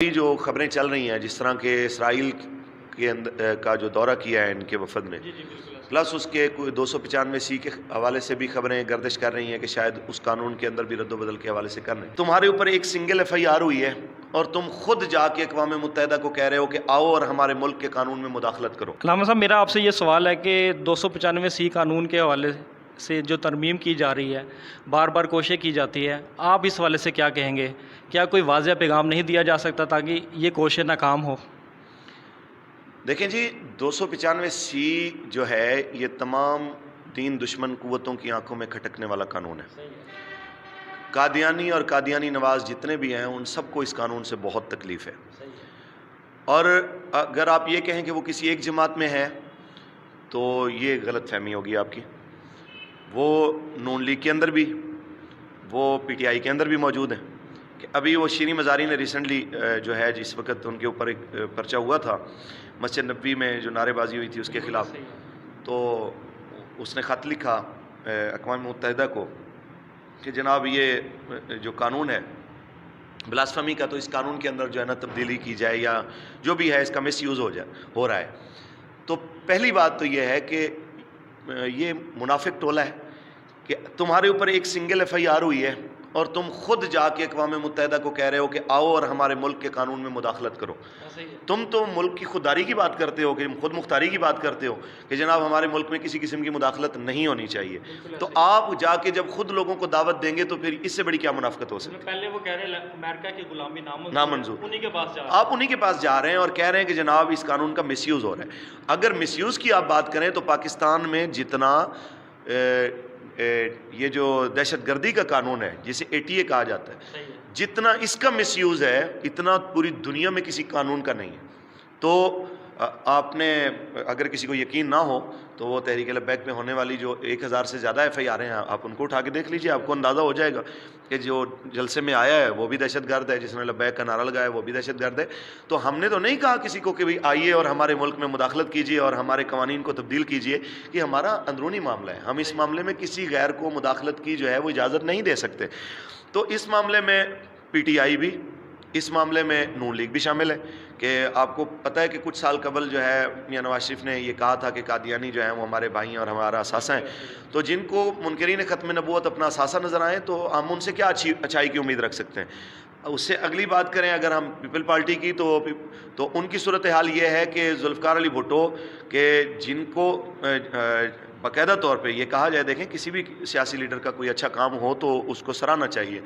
جو خبریں چل رہی ہیں جس طرح کہ اسرائیل کے کا جو دورہ کیا ہے ان کے وفد نے، پلس اس کے کوئی 295 کے حوالے سے بھی خبریں گردش کر رہی ہیں کہ شاید اس قانون کے اندر بھی رد و بدل کے حوالے سے کر رہے ہیں۔ تمہارے اوپر ایک سنگل FIR ہوئی ہے اور تم خود جا کے اقوام متحدہ کو کہہ رہے ہو کہ آؤ اور ہمارے ملک کے قانون میں مداخلت کرو۔ علامہ صاحب، میرا آپ سے یہ سوال ہے کہ 295 قانون کے حوالے سے جو ترمیم کی جا رہی ہے، بار بار کوشش کی جاتی ہے، آپ اس حوالے سے کیا کہیں گے؟ کیا کوئی واضح پیغام نہیں دیا جا سکتا تاکہ یہ کوشش ناکام ہو؟ دیکھیں جی، 295 جو ہے یہ تمام دین دشمن قوتوں کی آنکھوں میں کھٹکنے والا قانون ہے۔ قادیانی اور قادیانی نواز جتنے بھی ہیں ان سب کو اس قانون سے بہت تکلیف ہے، اور اگر آپ یہ کہیں کہ وہ کسی ایک جماعت میں ہے تو یہ غلط فہمی ہوگی آپ کی۔ وہ نون لیگ کے اندر بھی، وہ PTI کے اندر بھی موجود ہیں۔ کہ ابھی وہ شیریں مزاری نے ریسنٹلی جو ہے جس وقت ان کے اوپر ایک پرچہ ہوا تھا مسجد نبوی میں جو نعرے بازی ہوئی تھی اس کے خلاف، تو اس نے خط لکھا اقوام متحدہ کو کہ جناب یہ جو قانون ہے بلاسفمی کا، تو اس قانون کے اندر جو ہے نا تبدیلی کی جائے یا جو بھی ہے اس کا مس یوز ہو رہا ہے۔ تو پہلی بات تو یہ ہے کہ یہ منافق ٹولہ ہے کہ تمہارے اوپر ایک سنگل FIR ہوئی ہے اور تم خود جا کے اقوام متحدہ کو کہہ رہے ہو کہ آؤ اور ہمارے ملک کے قانون میں مداخلت کرو۔ تم تو ملک کی خودداری کی بات کرتے ہو، کہ خود مختاری کی بات کرتے ہو کہ جناب ہمارے ملک میں کسی قسم کی مداخلت نہیں ہونی چاہیے، تو آپ جا کے جب خود لوگوں کو دعوت دیں گے تو پھر اس سے بڑی کیا منافقت ہو سکتی ہے؟ پہلے وہ کہہ رہے ہیں امریکہ کی غلامی نامنظور، انہی کے پاس آپ انہی کے پاس جا رہے ہیں اور کہہ رہے ہیں کہ جناب اس قانون کا مس یوز ہو رہا ہے۔ اگر مس یوز کی آپ بات کریں تو پاکستان میں جتنا یہ جو دہشت گردی کا قانون ہے جسے ATA کہا جاتا ہے، جتنا اس کا مس یوز ہے اتنا پوری دنیا میں کسی قانون کا نہیں ہے۔ تو آپ نے اگر کسی کو یقین نہ ہو تو وہ تحریک لبیک میں ہونے والی جو 1000 سے زیادہ FIR ہیں آپ ان کو اٹھا کے دیکھ لیجئے، آپ کو اندازہ ہو جائے گا کہ جو جلسے میں آیا ہے وہ بھی دہشت گرد ہے، جس نے لبیک کا نعرہ لگایا وہ بھی دہشت گرد ہے۔ تو ہم نے تو نہیں کہا کسی کو کہ بھئی آئیے اور ہمارے ملک میں مداخلت کیجئے اور ہمارے قوانین کو تبدیل کیجئے، کہ ہمارا اندرونی معاملہ ہے، ہم اس معاملے میں کسی غیر کو مداخلت کی جو ہے وہ اجازت نہیں دے سکتے۔ تو اس معاملے میں PTI بھی، اس معاملے میں نون لیگ بھی شامل ہے کہ آپ کو پتہ ہے کہ کچھ سال قبل جو ہے میاں نواز شریف نے یہ کہا تھا کہ قادیانی جو ہیں وہ ہمارے بھائی ہیں اور ہمارا اثاثہ ہیں۔ تو جن کو منکرین ختم نبوت اپنا اثاثہ نظر آئیں تو ہم ان سے کیا اچھائی کی امید رکھ سکتے ہیں؟ اس سے اگلی بات کریں اگر ہم پیپل پارٹی کی، تو ان کی صورتحال یہ ہے کہ ذوالفقار علی بھٹو کہ جن کو باقاعدہ طور پہ یہ کہا جائے، دیکھیں کسی بھی سیاسی لیڈر کا کوئی اچھا کام ہو تو اس کو سراہنا چاہیے،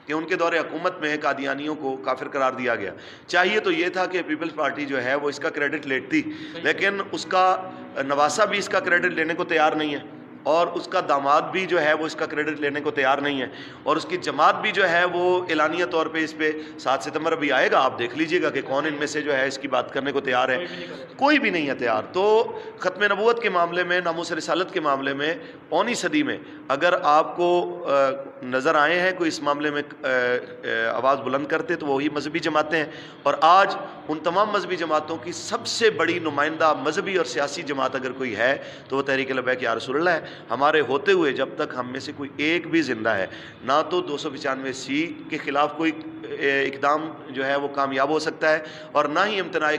کہ ان کے دور حکومت میں قادیانیوں کو کافر قرار دیا گیا۔ چاہیے تو یہ تھا کہ پیپلز پارٹی جو ہے وہ اس کا کریڈٹ لیتی، لیکن اس کا نواسہ بھی اس کا کریڈٹ لینے کو تیار نہیں ہے، اور اس کا داماد بھی جو ہے وہ اس کا کریڈٹ لینے کو تیار نہیں ہے، اور اس کی جماعت بھی جو ہے وہ اعلانیہ طور پہ اس پہ 7 ستمبر ابھی آئے گا، آپ دیکھ لیجئے گا کہ کون ان میں سے جو ہے اس کی بات کرنے کو تیار ہے۔ کوئی بھی نہیں ہے تیار۔ تو ختم نبوت کے معاملے میں، ناموس رسالت کے معاملے میں 15ویں صدی میں اگر آپ کو نظر آئے ہیں کوئی اس معاملے میں آواز بلند کرتے تو وہی مذہبی جماعتیں ہیں، اور آج ان تمام مذہبی جماعتوں کی سب سے بڑی نمائندہ مذہبی اور سیاسی جماعت اگر کوئی ہے تو وہ تحریک لبیک یا رسول اللہ ہے۔ ہمارے ہوتے ہوئے جب تک ہم میں سے کوئی ایک بھی زندہ ہے، نہ تو 295 کے خلاف کوئی اقدام جو ہے وہ کامیاب ہو سکتا ہے، اور نہ ہی امتناع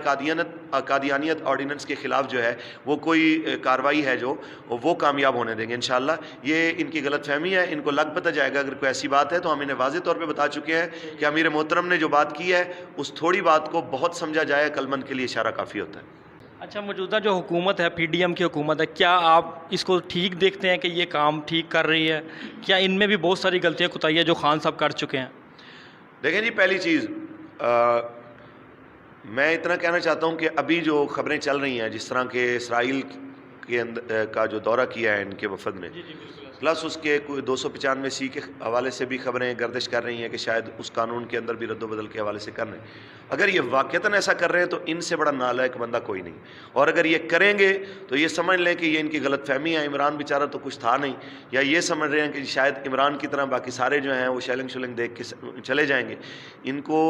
قادیانیت آرڈیننس کے خلاف جو ہے وہ کوئی کارروائی ہے جو وہ کامیاب ہونے دیں گے انشاءاللہ۔ یہ ان کی غلط فہمی ہے، ان کو لگ پتہ جائے گا اگر کوئی ایسی بات ہے تو ہم انہیں واضح طور پہ بتا چکے ہیں کہ امیر محترم نے جو بات کی ہے اس تھوڑی بات کو بہت سمجھا جائے، عقل مند کے لیے اشارہ کافی ہوتا ہے۔ اچھا، موجودہ جو حکومت ہے PDM کی حکومت ہے، کیا آپ اس کو ٹھیک دیکھتے ہیں کہ یہ کام ٹھیک کر رہی ہے؟ کیا ان میں بھی بہت ساری غلطیاں کوتاہیاں جو خان صاحب کر چکے ہیں؟ دیکھیں جی، پہلی چیز میں اتنا کہنا چاہتا ہوں کہ ابھی جو خبریں چل رہی ہیں جس طرح کہ اسرائیل کا جو دورہ کیا ہے ان کے وفد نے، پلس اس کے کوئی 295 کے حوالے سے بھی خبریں گردش کر رہی ہیں کہ شاید اس قانون کے اندر بھی رد و بدل کے حوالے سے کر رہے ہیں۔ اگر یہ واقعتاً ایسا کر رہے ہیں تو ان سے بڑا نالائق بندہ کوئی نہیں، اور اگر یہ کریں گے تو یہ سمجھ لیں کہ یہ ان کی غلط فہمی ہے، عمران بیچارہ تو کچھ تھا نہیں، یا یہ سمجھ رہے ہیں کہ شاید عمران کی طرح باقی سارے جو ہیں وہ شیلنگ شلنگ دیکھ کے چلے جائیں گے۔ ان کو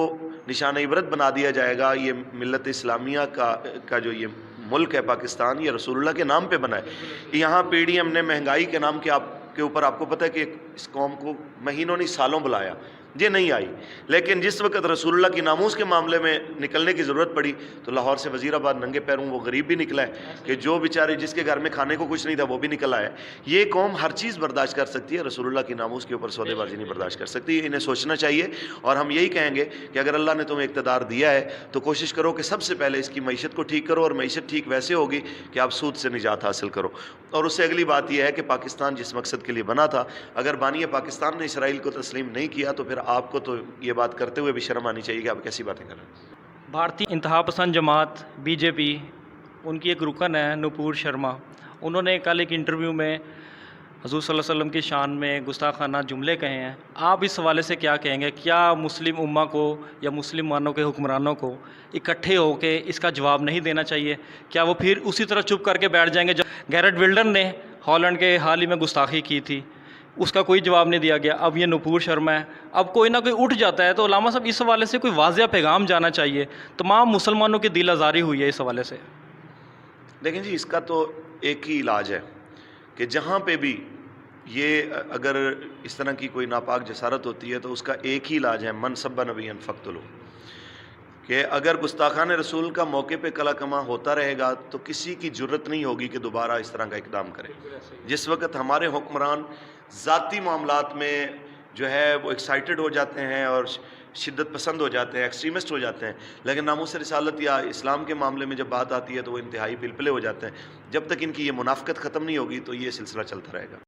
نشان عبرت بنا دیا جائے گا۔ یہ ملت اسلامیہ کا جو یہ ملک ہے پاکستان، یہ رسول اللہ کے نام پہ بنا ہے۔ یہاں PDM نے مہنگائی کے نام کے اوپر آپ کو پتہ ہے کہ اس قوم کو مہینوں نہیں سالوں بلایا، یہ نہیں آئی. لیکن جس وقت رسول اللہ کی ناموس کے معاملے میں نکلنے کی ضرورت پڑی تو لاہور سے وزیر آباد ننگے پیروں وہ غریب بھی نکلا ہے کہ جو بیچارے جس کے گھر میں کھانے کو کچھ نہیں تھا وہ بھی نکل آیا. یہ قوم ہر چیز برداشت کر سکتی ہے, رسول اللہ کی ناموس کے اوپر سودے بازی نہیں برداشت کر سکتی. انہیں سوچنا چاہیے, اور ہم یہی کہیں گے کہ اگر اللہ نے تمہیں اقتدار دیا ہے تو کوشش کرو کہ سب سے پہلے اس کی معیشت کو ٹھیک کرو, اور معیشت ٹھیک ویسے ہوگی کہ آپ سود سے نجات حاصل کرو. اور اس سے اگلی بات یہ ہے کہ پاکستان جس مقصد کے لیے بنا تھا, اگر بانی پاکستان نے اسرائیل کو تسلیم نہیں کیا تو پھر آپ کو تو یہ بات کرتے ہوئے بھی شرم آنی چاہیے کہ آپ کیسی باتیں کر رہے ہیں. بھارتی انتہا پسند جماعت بی جے پی, ان کی ایک رکن ہے نپور شرما, انہوں نے کل ایک انٹرویو میں حضور صلی اللہ علیہ وسلم کی شان میں گستاخانہ جملے کہے ہیں. آپ اس حوالے سے کیا کہیں گے؟ کیا مسلم امہ کو یا مسلمانوں کے حکمرانوں کو اکٹھے ہو کے اس کا جواب نہیں دینا چاہیے؟ کیا وہ پھر اسی طرح چپ کر کے بیٹھ جائیں گے؟ جب گیرٹ ولڈر نے ہالینڈ کے حال ہی میں گستاخی کی تھی, اس کا کوئی جواب نہیں دیا گیا, اب یہ نپور شرما ہے, اب کوئی نہ کوئی اٹھ جاتا ہے. تو علامہ صاحب اس حوالے سے کوئی واضح پیغام جانا چاہیے, تمام مسلمانوں کی دل آزاری ہوئی ہے اس حوالے سے. دیکھیں جی, اس کا تو ایک ہی علاج ہے کہ جہاں پہ بھی یہ اگر اس طرح کی کوئی ناپاک جسارت ہوتی ہے تو اس کا ایک ہی علاج ہے, من سب نبی فقتلو, کہ اگر گستاخان رسول کا موقع پہ کلا کما ہوتا رہے گا تو کسی کی جرت نہیں ہوگی کہ دوبارہ اس طرح کا اقدام کرے. جس وقت ہمارے حکمران ذاتی معاملات میں جو ہے وہ ایکسائٹڈ ہو جاتے ہیں اور شدت پسند ہو جاتے ہیں, ایکسٹریمسٹ ہو جاتے ہیں, لیکن ناموس رسالت یا اسلام کے معاملے میں جب بات آتی ہے تو وہ انتہائی پلپلے ہو جاتے ہیں. جب تک ان کی یہ منافقت ختم نہیں ہوگی تو یہ سلسلہ چلتا رہے گا.